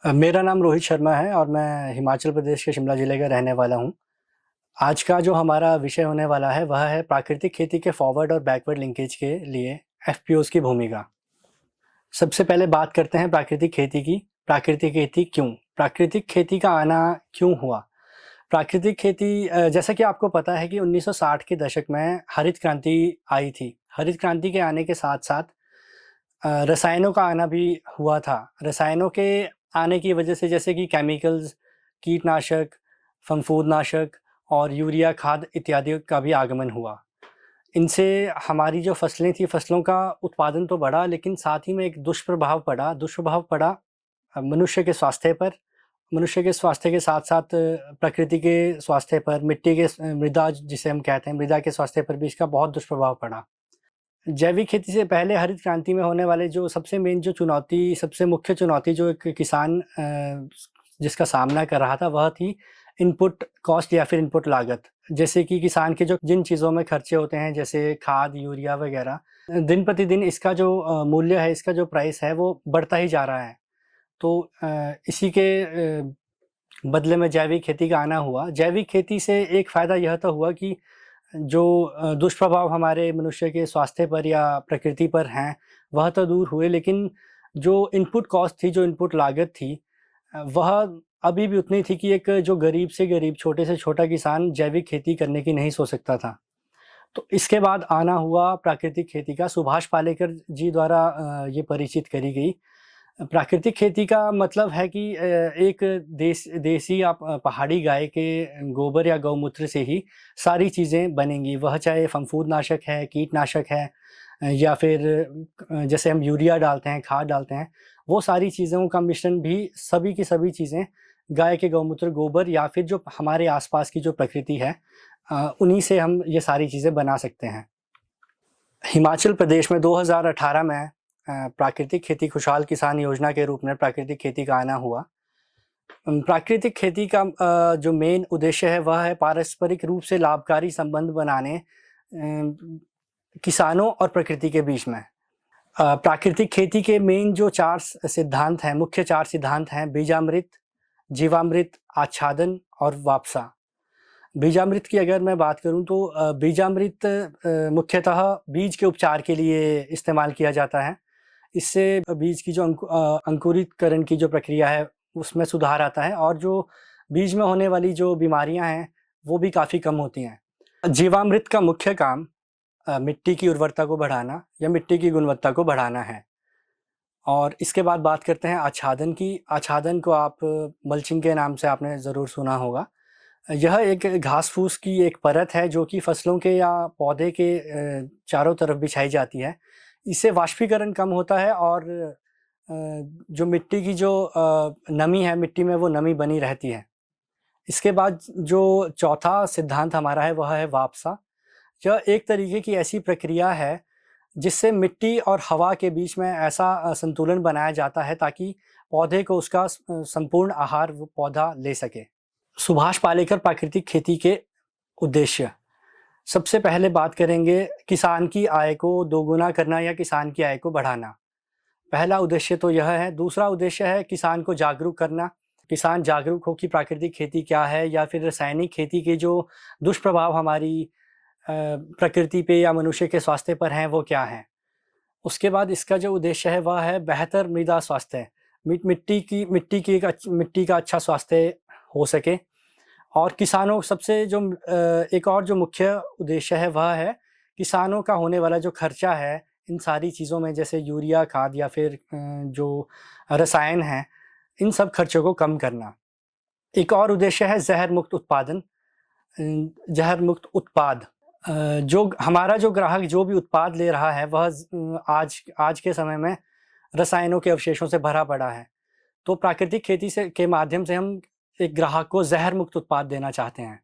मेरा नाम रोहित शर्मा है और मैं हिमाचल प्रदेश के शिमला ज़िले का रहने वाला हूँ। आज का जो हमारा विषय होने वाला है वह है प्राकृतिक खेती के फॉरवर्ड और बैकवर्ड लिंकेज के लिए एफपीओज़ की भूमिका। सबसे पहले बात करते हैं प्राकृतिक खेती की। प्राकृतिक खेती क्यों? प्राकृतिक खेती का आना क्यों हुआ? प्राकृतिक खेती जैसा कि आपको पता है कि 1960 के दशक में हरित क्रांति आई थी। हरित क्रांति के आने के साथ-साथ रसायनों का आना भी हुआ था। रसायनों के आने की वजह से जैसे कि केमिकल्स, कीटनाशक, फंफूदनाशक और यूरिया खाद इत्यादि का भी आगमन हुआ। इनसे हमारी जो फसलें थी, फसलों का उत्पादन तो बढ़ा, लेकिन साथ ही में एक दुष्प्रभाव पड़ा मनुष्य के स्वास्थ्य पर। मनुष्य के स्वास्थ्य के साथ-साथ प्रकृति के स्वास्थ्य पर, मिट्टी के मृदा जिसे हम कहते हैं, मृदा के स्वास्थ्य पर भी इसका बहुत दुष्प्रभाव पड़ा। जैविक खेती से पहले हरित क्रांति में होने वाले जो सबसे मुख्य चुनौती जो एक किसान जिसका सामना कर रहा था वह थी इनपुट कॉस्ट या फिर इनपुट लागत। जैसे कि किसान के जो जिन चीज़ों में खर्चे होते हैं जैसे खाद, यूरिया वगैरह, दिन प्रतिदिन इसका जो मूल्य है, इसका जो प्राइस है वो बढ़ता ही जा रहा है। तो इसी के बदले में जैविक खेती का आना हुआ। जैविक खेती से एक फ़ायदा यह तो हुआ कि जो दुष्प्रभाव हमारे मनुष्य के स्वास्थ्य पर या प्रकृति पर हैं, वह तो दूर हुए, लेकिन जो इनपुट कॉस्ट थी, जो इनपुट लागत थी, वह अभी भी उतनी थी कि एक जो गरीब से गरीब, छोटे से छोटा किसान जैविक खेती करने की नहीं सोच सकता था। तो इसके बाद आना हुआ प्राकृतिक खेती का। सुभाष पालेकर जी द्वारा ये परिचित करी गई। प्राकृतिक खेती का मतलब है कि एक देसी आप पहाड़ी गाय के गोबर या गौमूत्र से ही सारी चीज़ें बनेंगी। वह चाहे फंफूदनाशक है, कीटनाशक है, या फिर जैसे हम यूरिया डालते हैं, खाद डालते हैं, वो सारी चीज़ों का मिश्रण भी सभी की सभी चीज़ें गाय के गौमूत्र, गोबर या फिर जो हमारे आस-पास की जो प्रकृति है, उन्हीं से हम ये सारी चीज़ें बना सकते हैं। हिमाचल प्रदेश में 2018 में प्राकृतिक खेती खुशहाल किसान योजना के रूप में प्राकृतिक खेती का आना हुआ। प्राकृतिक खेती का जो मेन उद्देश्य है वह है पारस्परिक रूप से लाभकारी संबंध बनाने किसानों और प्रकृति के बीच में। प्राकृतिक खेती के मेन जो 4 सिद्धांत हैं, मुख्य 4 सिद्धांत हैं: बीजामृत, जीवामृत, आच्छादन और वापसा। बीजामृत की अगर मैं बात करूँ तो बीजामृत मुख्यतः बीज के उपचार के लिए इस्तेमाल किया जाता है। इससे बीज की जो अंकुरितकरण की जो प्रक्रिया है उसमें सुधार आता है और जो बीज में होने वाली जो बीमारियां हैं वो भी काफ़ी कम होती हैं। जीवामृत का मुख्य काम मिट्टी की उर्वरता को बढ़ाना या मिट्टी की गुणवत्ता को बढ़ाना है। और इसके बाद बात करते हैं आच्छादन की। आच्छादन को आप मल्चिंग के नाम से आपने ज़रूर सुना होगा। यह एक घास-फूस की एक परत है जो कि फसलों के या पौधे के चारों तरफ बिछाई जाती है। इससे वाष्पीकरण कम होता है और जो मिट्टी की जो नमी है, मिट्टी में वो नमी बनी रहती है। इसके बाद जो चौथा सिद्धांत हमारा है वह है वापसा। यह एक तरीके की ऐसी प्रक्रिया है जिससे मिट्टी और हवा के बीच में ऐसा संतुलन बनाया जाता है ताकि पौधे को उसका संपूर्ण आहार वो पौधा ले सके। सुभाष पालेकर प्राकृतिक खेती के उद्देश्य। सबसे पहले बात करेंगे किसान की आय को दोगुना करना या किसान की आय को बढ़ाना। पहला उद्देश्य तो यह है। दूसरा उद्देश्य है किसान को जागरूक करना। किसान जागरूक हो कि प्राकृतिक खेती क्या है या फिर रासायनिक खेती के जो दुष्प्रभाव हमारी प्रकृति पे या मनुष्य के स्वास्थ्य पर हैं वो क्या हैं। उसके बाद इसका जो उद्देश्य है वह है बेहतर मृदा स्वास्थ्य। मिट्टी का अच्छा स्वास्थ्य हो सके। और किसानों सबसे जो एक और जो मुख्य उद्देश्य है वह है किसानों का होने वाला जो खर्चा है इन सारी चीज़ों में, जैसे यूरिया खाद या फिर जो रसायन हैं, इन सब खर्चों को कम करना। एक और उद्देश्य है जहर मुक्त उत्पाद। जो हमारा जो ग्राहक जो भी उत्पाद ले रहा है वह आज के समय में रसायनों के अवशेषों से भरा पड़ा है। तो प्राकृतिक खेती से के माध्यम से हम एक ग्राहक को जहर मुक्त उत्पाद देना चाहते हैं।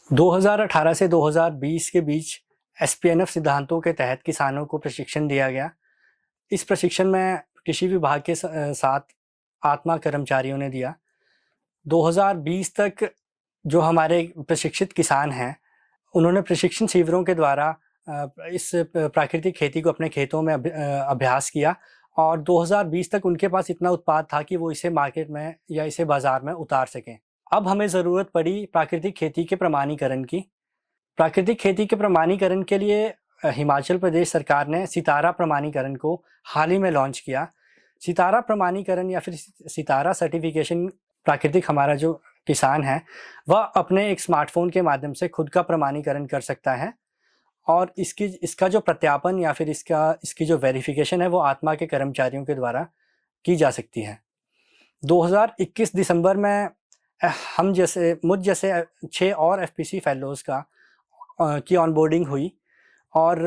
2018 से 2020 के बीच एसपीएनएफ सिद्धांतों के तहत किसानों को प्रशिक्षण दिया गया। इस प्रशिक्षण में कृषि विभाग के साथ आत्मा कर्मचारियों ने दिया। 2020 तक जो हमारे प्रशिक्षित किसान हैं उन्होंने प्रशिक्षण शिविरों के द्वारा इस प्राकृतिक खेती को अपने खेतों में अभ्यास किया और 2020 तक उनके पास इतना उत्पाद था कि वो इसे मार्केट में या इसे बाज़ार में उतार सकें। अब हमें ज़रूरत पड़ी प्राकृतिक खेती के प्रमाणीकरण की। प्राकृतिक खेती के प्रमाणीकरण के लिए हिमाचल प्रदेश सरकार ने सितारा प्रमाणीकरण को हाल ही में लॉन्च किया। सितारा प्रमाणीकरण या फिर सितारा सर्टिफिकेशन प्राकृतिक हमारा जो किसान है वह अपने एक स्मार्टफोन के माध्यम से खुद का प्रमाणीकरण कर सकता है और इसका जो प्रत्यापन या फिर इसकी जो वेरिफिकेशन है वो आत्मा के कर्मचारियों के द्वारा की जा सकती है। 2021 दिसंबर में मुझ जैसे 6 और एफपीसी फेलोज़ की ऑनबोर्डिंग हुई और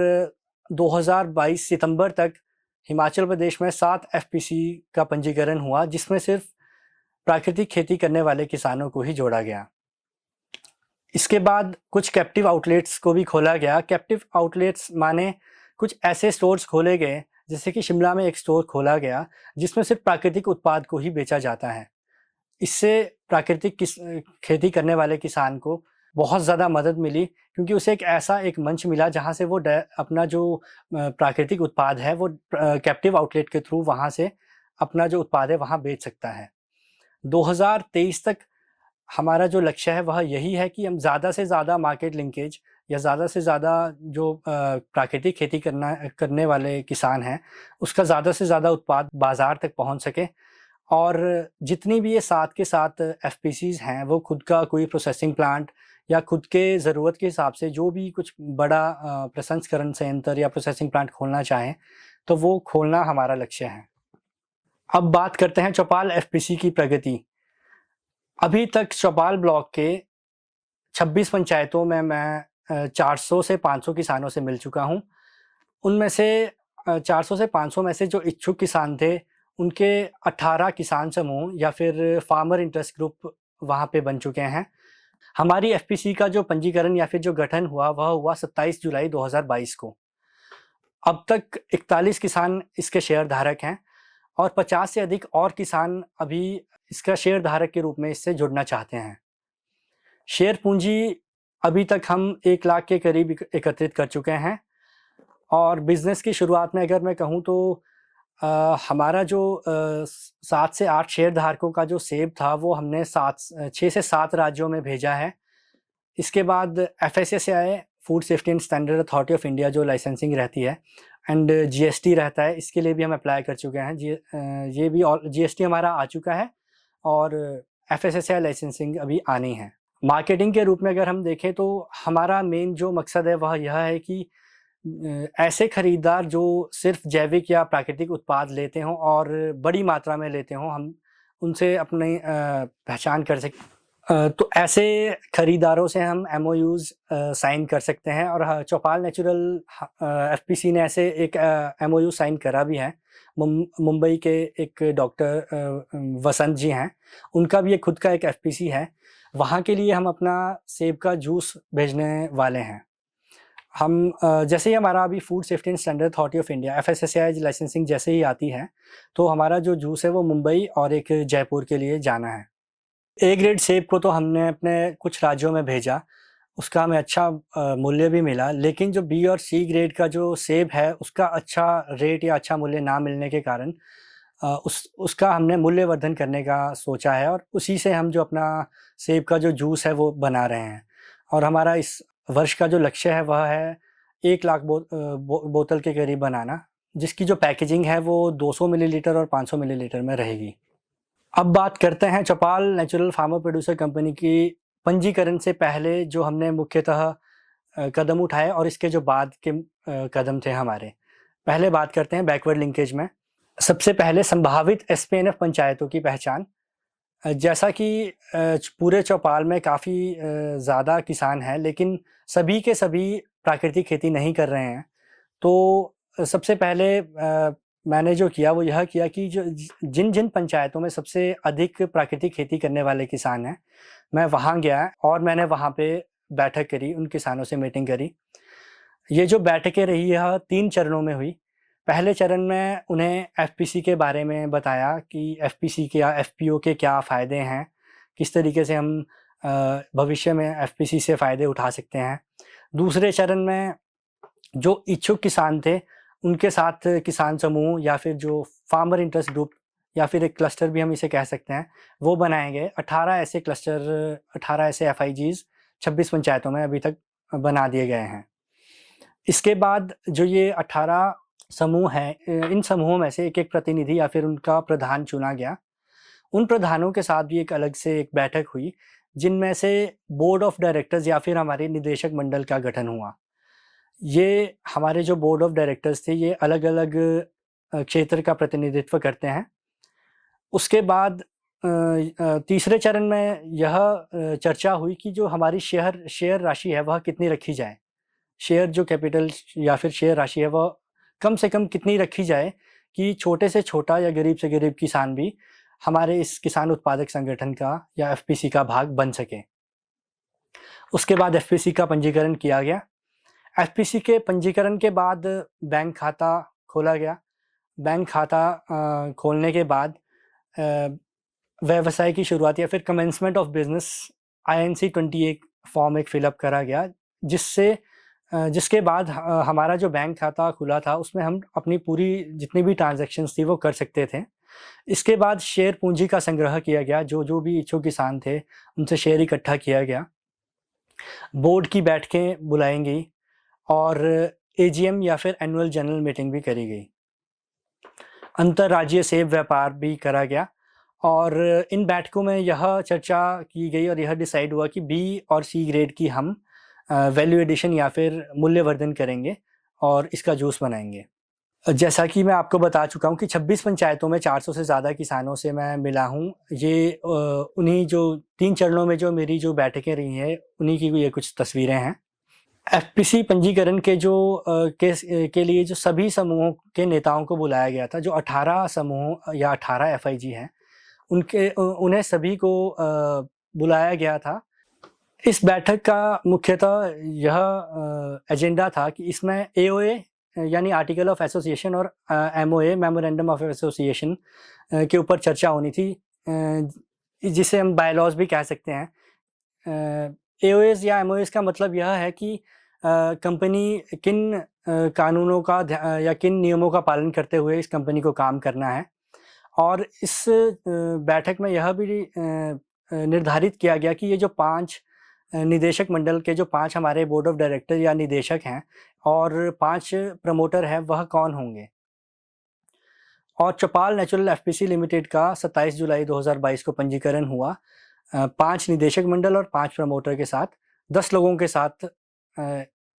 2022 सितंबर तक हिमाचल प्रदेश में 7 एफपीसी का पंजीकरण हुआ, जिसमें सिर्फ प्राकृतिक खेती करने वाले किसानों को ही जोड़ा गया। इसके बाद कुछ कैप्टिव आउटलेट्स को भी खोला गया। कैप्टिव आउटलेट्स माने कुछ ऐसे स्टोर्स खोले गए, जैसे कि शिमला में एक स्टोर खोला गया जिसमें सिर्फ प्राकृतिक उत्पाद को ही बेचा जाता है। इससे प्राकृतिक खेती करने वाले किसान को बहुत ज़्यादा मदद मिली, क्योंकि उसे एक मंच मिला जहाँ से वो अपना जो प्राकृतिक उत्पाद है वो कैप्टिव आउटलेट के थ्रू वहाँ से अपना जो उत्पाद है वहाँ बेच सकता है। 2023 तक हमारा जो लक्ष्य है वह यही है कि हम ज़्यादा से ज़्यादा मार्केट लिंकेज या ज़्यादा से ज़्यादा जो प्राकृतिक खेती करने वाले किसान हैं उसका ज़्यादा से ज़्यादा उत्पाद बाज़ार तक पहुँच सके, और जितनी भी ये 7 के 7 एफपीसीज़ हैं वो खुद का कोई प्रोसेसिंग प्लांट या खुद के ज़रूरत के हिसाब से जो भी कुछ बड़ा प्रसंस्करण संयंत्र या प्रोसेसिंग प्लांट खोलना चाहें तो वो खोलना हमारा लक्ष्य है। अब बात करते हैं चौपाल एफपीसी की प्रगति। अभी तक चौपाल ब्लॉक के 26 पंचायतों में मैं 400 से 500 किसानों से मिल चुका हूँ। उनमें से 400 से 500 में से जो इच्छुक किसान थे उनके 18 किसान समूह या फिर फार्मर इंटरेस्ट ग्रुप वहाँ पे बन चुके हैं। हमारी एफपीसी का जो पंजीकरण या फिर जो गठन हुआ वह हुआ 27 जुलाई 2022 को। अब तक 41 किसान इसके शेयर धारक हैं और 50 से अधिक और किसान अभी इसका शेयर धारक के रूप में इससे जुड़ना चाहते हैं। शेयर पूंजी अभी तक हम 1 लाख के करीब एकत्रित कर चुके हैं और बिज़नेस की शुरुआत में अगर मैं कहूँ तो हमारा जो 7 से 8 शेयर धारकों का जो सेब था वो हमने 6 से 7 राज्यों में भेजा है। इसके बाद FSSAI food safety and standard authority of India जो लाइसेंसिंग रहती है एंड जीएसटी रहता है, इसके लिए भी हम अप्लाई कर चुके हैं। ये भी जीएसटी हमारा आ चुका है और एफएसएसएआई लाइसेंसिंग अभी आनी है। मार्केटिंग के रूप में अगर हम देखें तो हमारा मेन जो मकसद है वह यह है कि ऐसे खरीदार जो सिर्फ जैविक या प्राकृतिक उत्पाद लेते हों और बड़ी मात्रा में लेते हों, हम उनसे अपनी पहचान कर सकें। तो ऐसे खरीदारों से हम एमओयूज़ साइन कर सकते हैं और चौपाल नेचुरल एफपीसी ने ऐसे एक एमओयू साइन करा भी है। मुंबई के एक डॉक्टर वसंत जी हैं, उनका भी एक खुद का एक एफपीसी है। वहाँ के लिए हम अपना सेब का जूस भेजने वाले हैं। हम जैसे ही हमारा अभी food safety and standard authority of India FSSAI licensing जैसे ही आती है तो हमारा जो जूस है वो मुंबई और एक जयपुर के लिए जाना है। ए ग्रेड सेब को तो हमने अपने कुछ राज्यों में भेजा, उसका हमें अच्छा मूल्य भी मिला, लेकिन जो बी और सी ग्रेड का जो सेब है उसका अच्छा रेट या अच्छा मूल्य ना मिलने के कारण उसका हमने मूल्यवर्धन करने का सोचा है और उसी से हम जो अपना सेब का जो जूस है वो बना रहे हैं। और हमारा इस वर्ष का जो लक्ष्य है वह है 1 लाख बोतल के करीब बनाना, जिसकी जो पैकेजिंग है वो 200 मिलीलीटर और 500 मिलीलीटर में रहेगी। अब बात करते हैं चौपाल नेचुरल फार्मर प्रोड्यूसर कंपनी की पंजीकरण से पहले जो हमने मुख्यतः कदम उठाए और इसके जो बाद के कदम थे हमारे। पहले बात करते हैं बैकवर्ड लिंकेज में। सबसे पहले संभावित एसपीएनएफ पंचायतों की पहचान। जैसा कि पूरे चौपाल में काफ़ी ज़्यादा किसान हैं, लेकिन सभी के सभी प्राकृतिक खेती नहीं कर रहे हैं। तो सबसे पहले मैंने जो किया वो यह किया कि जो जिन पंचायतों में सबसे अधिक प्राकृतिक खेती करने वाले किसान हैं, मैं वहाँ गया और मैंने वहाँ पे बैठक करी, उन किसानों से मीटिंग करी। ये जो बैठकें रही यह 3 चरणों में हुई। पहले चरण में उन्हें एफपीसी के बारे में बताया कि एफपीसी के या एफपीओ के क्या फ़ायदे हैं, किस तरीके से हम भविष्य में एफपीसी से फ़ायदे उठा सकते हैं। दूसरे चरण में जो इच्छुक किसान थे उनके साथ किसान समूह या फिर जो फार्मर इंटरेस्ट ग्रुप या फिर एक क्लस्टर भी हम इसे कह सकते हैं, वो बनाए गए। 18 ऐसे क्लस्टर, 18 ऐसे एफआईजीज 26 पंचायतों में अभी तक बना दिए गए हैं। इसके बाद जो ये 18 समूह हैं, इन समूहों में से एक-एक प्रतिनिधि या फिर उनका प्रधान चुना गया। उन प्रधानों के साथ भी एक अलग से एक बैठक हुई, जिनमें से बोर्ड ऑफ डायरेक्टर्स या फिर हमारे निदेशक मंडल का गठन हुआ। ये हमारे जो बोर्ड ऑफ डायरेक्टर्स थे, ये अलग-अलग क्षेत्र का प्रतिनिधित्व करते हैं। उसके बाद तीसरे चरण में यह चर्चा हुई कि जो हमारी शेयर राशि है, वह कितनी रखी जाए। शेयर जो कैपिटल या फिर शेयर राशि है, वह कम से कम कितनी रखी जाए कि छोटे से छोटा या गरीब से गरीब किसान भी हमारे इस किसान उत्पादक संगठन का या एफपीसी का भाग बन सके। उसके बाद एफपीसी का पंजीकरण किया गया। एफपीसी के पंजीकरण के बाद बैंक खाता खोला गया। बैंक खाता खोलने के बाद व्यवसाय की शुरुआत या फिर commencement of business INC 28 form एक फिलअप करा गया, जिसके बाद हमारा जो बैंक खाता खुला था, उसमें हम अपनी पूरी जितनी भी ट्रांजैक्शंस थी वो कर सकते थे। इसके बाद शेयर पूंजी का संग्रह किया गया। जो भी इच्छुक किसान थे, उनसे शेयर इकट्ठा किया गया। बोर्ड की बैठकें बुलाई गई और AGM या फिर एनुअल जनरल मीटिंग भी करी गई। अंतर्राज्यीय सेब व्यापार भी करा गया और इन बैठकों में यह चर्चा की गई और यह डिसाइड हुआ कि B और C ग्रेड की हम वैल्यू एडिशन या फिर मूल्यवर्धन करेंगे और इसका जूस बनाएंगे। जैसा कि मैं आपको बता चुका हूँ कि 26 पंचायतों में 400 से ज़्यादा किसानों से मैं मिला हूँ। ये उन्हीं जो 3 चरणों में जो मेरी जो बैठकें रही हैं, उन्हीं की ये कुछ तस्वीरें हैं। एफपीसी पंजीकरण के के लिए जो सभी समूहों के नेताओं को बुलाया गया था। जो 18 समूह या 18 एफआईजी हैं, उन्हें सभी को बुलाया गया था। इस बैठक का मुख्यतः यह एजेंडा था कि इसमें AOA यानी आर्टिकल ऑफ एसोसिएशन और MOA मेमोरेंडम ऑफ एसोसिएशन के ऊपर चर्चा होनी थी, जिसे हम बायलॉज भी कह सकते हैं। AOAs या MOAs का मतलब यह है कि कंपनी किन कानूनों का या किन नियमों का पालन करते हुए इस कंपनी को काम करना है। और इस बैठक में यह भी निर्धारित किया गया कि ये जो 5 निदेशक मंडल के जो 5 हमारे बोर्ड ऑफ डायरेक्टर या निदेशक हैं और 5 प्रमोटर हैं, वह कौन होंगे। और चौपाल नेचुरल एफपीसी लिमिटेड का 27 जुलाई 2022 को पंजीकरण हुआ। 5 निदेशक मंडल और 5 प्रमोटर के साथ 10 लोगों के साथ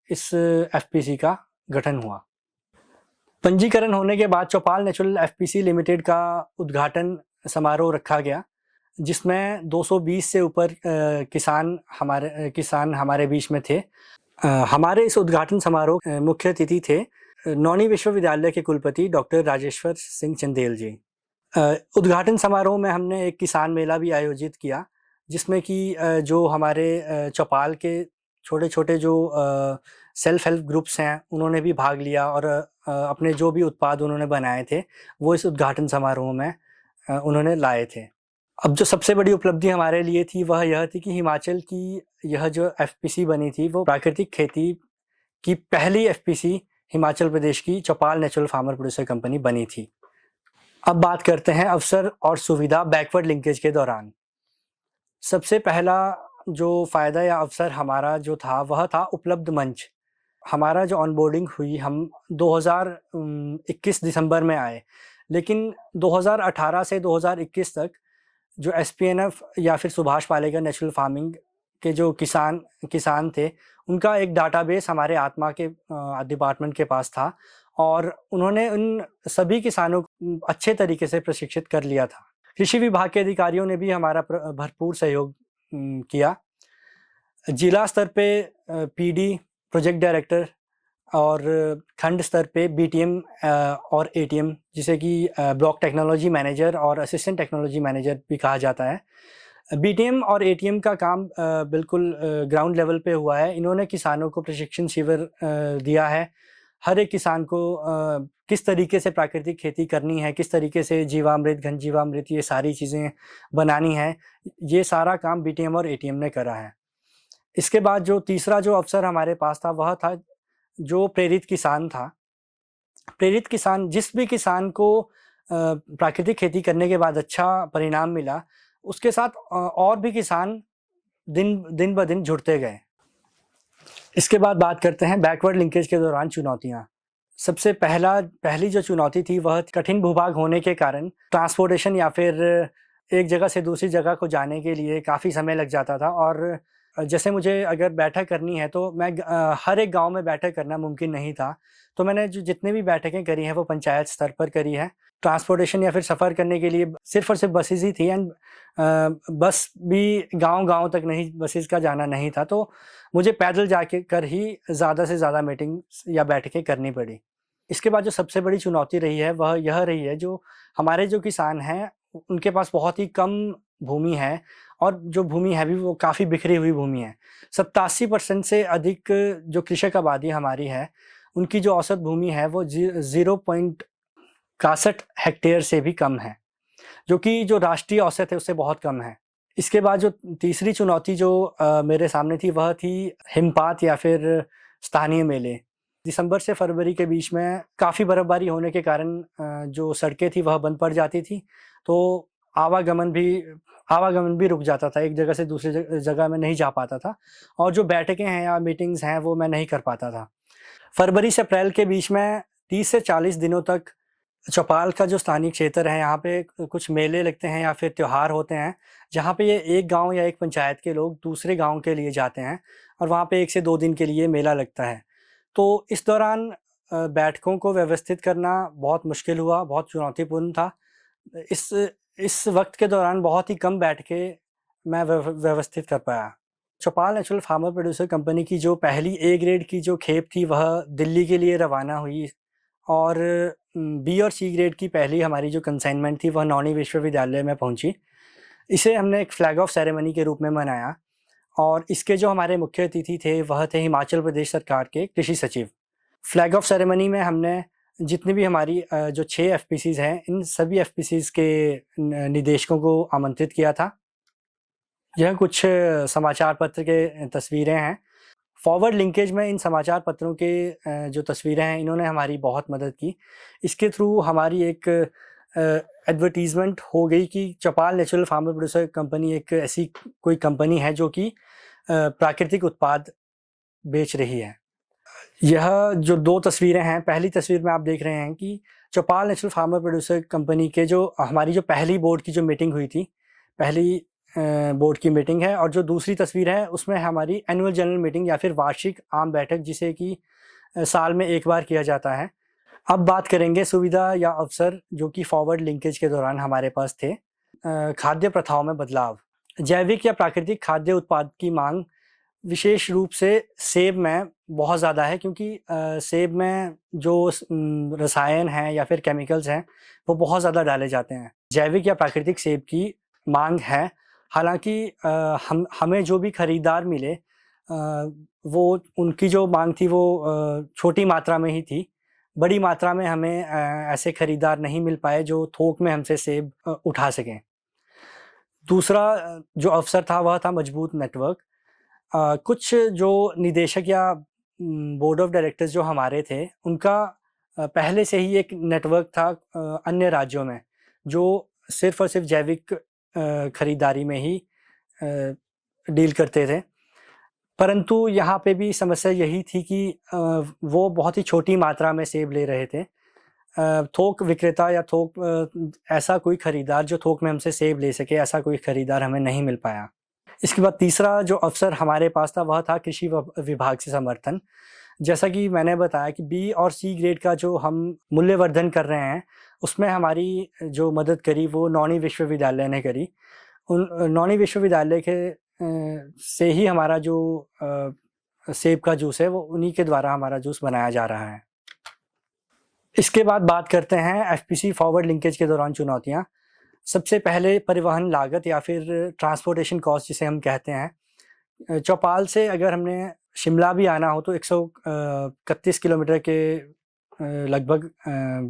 इस एफपीसी का गठन हुआ। पंजीकरण होने के बाद चौपाल नेचुरल एफपीसी लिमिटेड का उद्घाटन समारोह रखा गया, जिसमें 220 से ऊपर किसान हमारे बीच में थे। हमारे इस उद्घाटन समारोह मुख्य अतिथि थे नौनी विश्वविद्यालय के कुलपति डॉक्टर राजेश्वर सिंह चंदेल जी। उद्घाटन समारोह में हमने एक किसान मेला भी आयोजित किया, जिसमें कि जो हमारे चौपाल के छोटे-छोटे जो सेल्फ हेल्प ग्रुप्स हैं, उन्होंने भी भाग लिया और अपने जो भी उत्पाद उन्होंने बनाए थे, वो इस उद्घाटन समारोह में उन्होंने लाए थे। अब जो सबसे बड़ी उपलब्धि हमारे लिए थी, वह यह थी कि हिमाचल की यह जो एफपीसी बनी थी, वो प्राकृतिक खेती की पहली एफपीसी हिमाचल प्रदेश की चौपाल नेचुरल फार्मर प्रोड्यूसर कंपनी बनी थी। अब बात करते हैं अवसर और सुविधा बैकवर्ड लिंकेज के दौरान। सबसे पहला जो फ़ायदा या अवसर हमारा जो था, वह था उपलब्ध मंच। हमारा जो ऑनबोर्डिंग हुई, हम 2021 दिसंबर में आए, लेकिन 2018 से 2021 तक जो SPNF या फिर सुभाष पालेकर नेचुरल फार्मिंग के जो किसान थे, उनका एक डाटाबेस हमारे आत्मा के डिपार्टमेंट के पास था और उन्होंने उन सभी किसानों को अच्छे तरीके से प्रशिक्षित कर लिया था। कृषि विभाग के अधिकारियों ने भी हमारा भरपूर सहयोग किया। जिला स्तर पे PD, प्रोजेक्ट डायरेक्टर और खंड स्तर पे BTM और ATM, जिसे कि ब्लॉक टेक्नोलॉजी मैनेजर और असिस्टेंट टेक्नोलॉजी मैनेजर भी कहा जाता है। BTM और ATM का काम बिल्कुल ग्राउंड लेवल पे हुआ है। इन्होंने किसानों को प्रशिक्षण शिविर दिया है। हर एक किसान को किस तरीके से प्राकृतिक खेती करनी है, किस तरीके से जीवामृत, घन जीवामृत, ये सारी चीज़ें बनानी है, ये सारा काम BTM और ATM ने करा है। इसके बाद जो तीसरा जो अवसर हमारे पास था, वह था जो प्रेरित किसान था। प्रेरित किसान, जिस भी किसान को प्राकृतिक खेती करने के बाद अच्छा परिणाम मिला, उसके साथ और भी किसान दिन ब दिन जुड़ते गए। इसके बाद बात करते हैं बैकवर्ड लिंकेज के दौरान चुनौतियाँ। सबसे पहली जो चुनौती थी वह कठिन भूभाग होने के कारण ट्रांसपोर्टेशन या फिर एक जगह से दूसरी जगह को जाने के लिए काफ़ी समय लग जाता था, और जैसे मुझे अगर बैठक करनी है तो मैं हर एक गाँव में बैठक करना मुमकिन नहीं था। तो मैंने जितनी भी बैठकें करी हैं वो पंचायत स्तर पर करी है। ट्रांसपोर्टेशन या फिर सफ़र करने के लिए सिर्फ़ और सिर्फ बसेज़ ही थी, एंड बस भी गाँव-गाँव तक नहीं, बसेज़ का जाना नहीं था, तो मुझे पैदल जाके कर ही ज़्यादा से ज़्यादा मीटिंग्स या बैठकें करनी पड़ी। इसके बाद जो सबसे बड़ी चुनौती रही है वह यह रही है, जो हमारे जो किसान हैं उनके पास बहुत ही कम भूमि है, और जो भूमि है भी वो काफ़ी बिखरी हुई भूमि है। 87% से अधिक जो कृषक आबादी हमारी है, उनकी जो औसत भूमि है वो 0.61 हेक्टेयर से भी कम है, जो कि जो राष्ट्रीय औसत है उससे बहुत कम है। इसके बाद जो तीसरी चुनौती जो मेरे सामने थी वह थी हिमपात या फिर स्थानीय मेले। दिसंबर से फरवरी के बीच में काफ़ी बर्फ़बारी होने के कारण जो सड़कें थी वह बंद पड़ जाती थी, तो आवागमन भी रुक जाता था, एक जगह से दूसरी जगह मैं नहीं जा पाता था, और जो बैठकें हैं या मीटिंग्स हैं वो मैं नहीं कर पाता था। फरवरी से अप्रैल के बीच में 30 से 40 दिनों तक चौपाल का जो स्थानीय क्षेत्र है, यहाँ पे कुछ मेले लगते हैं या फिर त्योहार होते हैं, जहाँ पे ये एक गाँव या एक पंचायत के लोग दूसरे गाँव के लिए जाते हैं, और वहाँ पे 1 से 2 दिन के लिए मेला लगता है। तो इस दौरान बैठकों को व्यवस्थित करना बहुत मुश्किल हुआ, बहुत चुनौतीपूर्ण था। इस इस वक़्त के दौरान बहुत ही कम बैठकें मैं व्यवस्थित कर पाया। चौपाल नेचुरल फार्मर प्रोड्यूसर कंपनी की जो पहली ए ग्रेड की जो खेप थी वह दिल्ली के लिए रवाना हुई, और बी और सी ग्रेड की पहली हमारी जो कंसाइनमेंट थी वह नौणी विश्वविद्यालय में पहुंची। इसे हमने एक फ्लैग ऑफ सेरेमनी के रूप में मनाया, और इसके जो हमारे मुख्य अतिथि थे वह थे हिमाचल प्रदेश सरकार के कृषि सचिव। फ्लैग ऑफ सेरेमनी में हमने जितनी भी हमारी जो 6 एफपीसीज़ हैं, इन सभी एफपीसीज़ के निदेशकों को आमंत्रित किया था। यह कुछ समाचार पत्र के तस्वीरें हैं। फॉरवर्ड लिंकेज में इन समाचार पत्रों के जो तस्वीरें हैं, इन्होंने हमारी बहुत मदद की। इसके थ्रू हमारी एक एडवर्टीज़मेंट हो गई कि चौपाल नेचुरल फार्मर प्रोड्यूसर कंपनी एक ऐसी कोई कंपनी है जो कि प्राकृतिक उत्पाद बेच रही है। यह जो 2 तस्वीरें हैं, पहली तस्वीर में आप देख रहे हैं कि चौपाल नेचुरल फार्मर प्रोड्यूसर कंपनी के जो हमारी जो पहली बोर्ड की जो मीटिंग हुई थी, पहली बोर्ड की मीटिंग है, और जो दूसरी तस्वीर है उसमें हमारी एनुअल जनरल मीटिंग या फिर वार्षिक आम बैठक, जिसे कि साल में 1 बार किया जाता है। अब बात करेंगे सुविधा या अवसर जो कि फॉरवर्ड लिंकेज के दौरान हमारे पास थे। खाद्य प्रथाओं में बदलाव। जैविक या प्राकृतिक खाद्य उत्पाद की मांग विशेष रूप से सेब में बहुत ज़्यादा है, क्योंकि सेब में जो रसायन हैं या फिर केमिकल्स हैं वो बहुत ज़्यादा डाले जाते हैं। जैविक या प्राकृतिक सेब की मांग है, हालाँकि हमें जो भी खरीदार मिले वो उनकी जो मांग थी वो छोटी मात्रा में ही थी। बड़ी मात्रा में हमें ऐसे खरीदार नहीं मिल पाए जो थोक में हमसे सेब उठा सकें। दूसरा जो अवसर था वह था मजबूत नेटवर्क। कुछ जो निदेशक या बोर्ड ऑफ डायरेक्टर्स जो हमारे थे, उनका पहले से ही एक नेटवर्क था अन्य राज्यों में, जो सिर्फ़ और सिर्फ जैविक खरीदारी में ही डील करते थे। परंतु यहाँ पे भी समस्या यही थी कि वो बहुत ही छोटी मात्रा में सेब ले रहे थे। थोक विक्रेता या ऐसा कोई खरीदार जो थोक में हमसे सेब ले सके, ऐसा कोई खरीदार हमें नहीं मिल पाया। इसके बाद तीसरा जो अवसर हमारे पास था वह था कृषि विभाग से समर्थन। जैसा कि मैंने बताया कि बी और सी ग्रेड का जो हम मूल्यवर्धन कर रहे हैं, उसमें हमारी जो मदद करी वो नौणी विश्वविद्यालय ने करी। उन नौणी विश्वविद्यालय के से ही हमारा जो सेब का जूस है वो उन्हीं के द्वारा हमारा जूस बनाया जा रहा है। इसके बाद बात करते हैं एफपीसी फॉरवर्ड लिंकेज के दौरान चुनौतियाँ। सबसे पहले परिवहन लागत या फिर ट्रांसपोर्टेशन कॉस्ट जिसे हम कहते हैं। चौपाल से अगर हमने शिमला भी आना हो तो 131 किलोमीटर के लगभग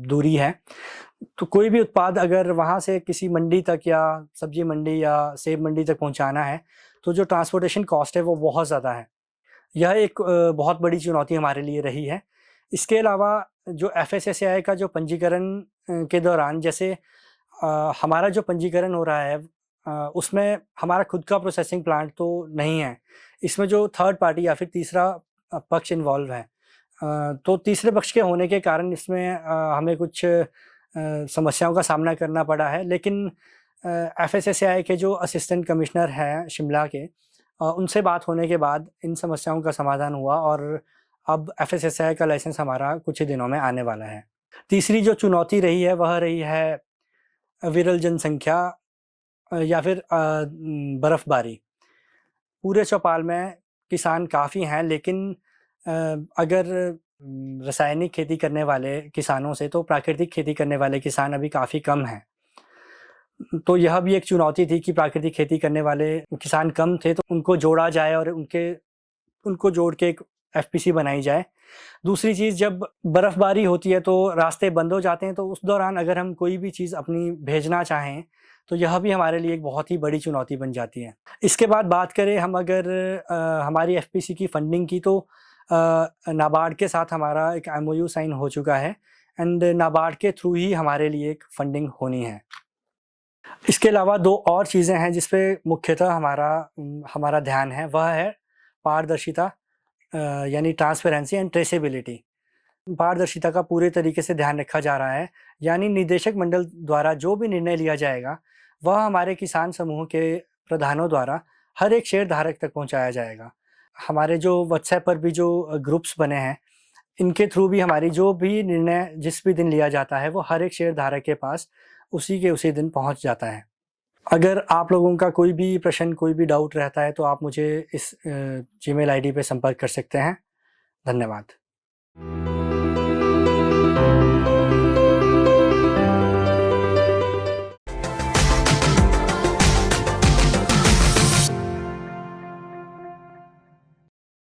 दूरी है। तो कोई भी उत्पाद अगर वहाँ से किसी मंडी तक या सब्जी मंडी या सेब मंडी तक पहुँचाना है, तो जो ट्रांसपोर्टेशन कॉस्ट है वो बहुत ज़्यादा है। यह एक बहुत बड़ी चुनौती हमारे लिए रही है। इसके अलावा जो FSSAI का जो पंजीकरण के दौरान जैसे हमारा जो पंजीकरण हो रहा है उसमें हमारा खुद का प्रोसेसिंग प्लांट तो नहीं है। इसमें जो थर्ड पार्टी या फिर तीसरा पक्ष इन्वॉल्व है। तो तीसरे पक्ष के होने के कारण इसमें हमें कुछ समस्याओं का सामना करना पड़ा है। लेकिन FSSAI के जो असिस्टेंट कमिश्नर हैं शिमला के, उनसे बात होने के बाद इन समस्याओं का समाधान हुआ और अब FSSAI का लाइसेंस हमारा कुछ ही दिनों में आने वाला है। तीसरी जो चुनौती रही है वह रही है विरल जनसंख्या या फिर बर्फ़बारी। पूरे चौपाल में किसान काफ़ी हैं, लेकिन अगर रासायनिक खेती करने वाले किसानों से तो प्राकृतिक खेती करने वाले किसान अभी काफ़ी कम हैं। तो यह भी एक चुनौती थी कि प्राकृतिक खेती करने वाले किसान कम थे, तो उनको जोड़ा जाए और उनको जोड़ के एक FPC बनाई जाए। दूसरी चीज़, जब बर्फ़बारी होती है तो रास्ते बंद हो जाते हैं, तो उस दौरान अगर हम कोई भी चीज़ अपनी भेजना चाहें तो यह भी हमारे लिए एक बहुत ही बड़ी चुनौती बन जाती है। इसके बाद बात करें हम अगर हमारी FPC की फंडिंग की, तो नाबार्ड के साथ हमारा एक MOU साइन हो चुका है एंड नाबार्ड के थ्रू ही हमारे लिए एक फंडिंग होनी है। इसके अलावा 2 और चीज़ें हैं जिस पे मुख्यतः हमारा ध्यान है, वह है पारदर्शिता यानी ट्रांसपेरेंसी एंड ट्रेसेबिलिटी। पारदर्शिता का पूरे तरीके से ध्यान रखा जा रहा है, यानी निदेशक मंडल द्वारा जो भी निर्णय लिया जाएगा वह हमारे किसान समूह के प्रधानों द्वारा हर एक शेयर धारक तक पहुंचाया जाएगा। हमारे जो व्हाट्सएप पर भी जो ग्रुप्स बने हैं, इनके थ्रू भी हमारी जो भी निर्णय जिस भी दिन लिया जाता है वो हर एक शेयर धारक के पास उसी के उसी दिन पहुंच जाता है। अगर आप लोगों का कोई भी प्रश्न, कोई भी डाउट रहता है तो आप मुझे इस जीमेल ID पे संपर्क कर सकते हैं। धन्यवाद।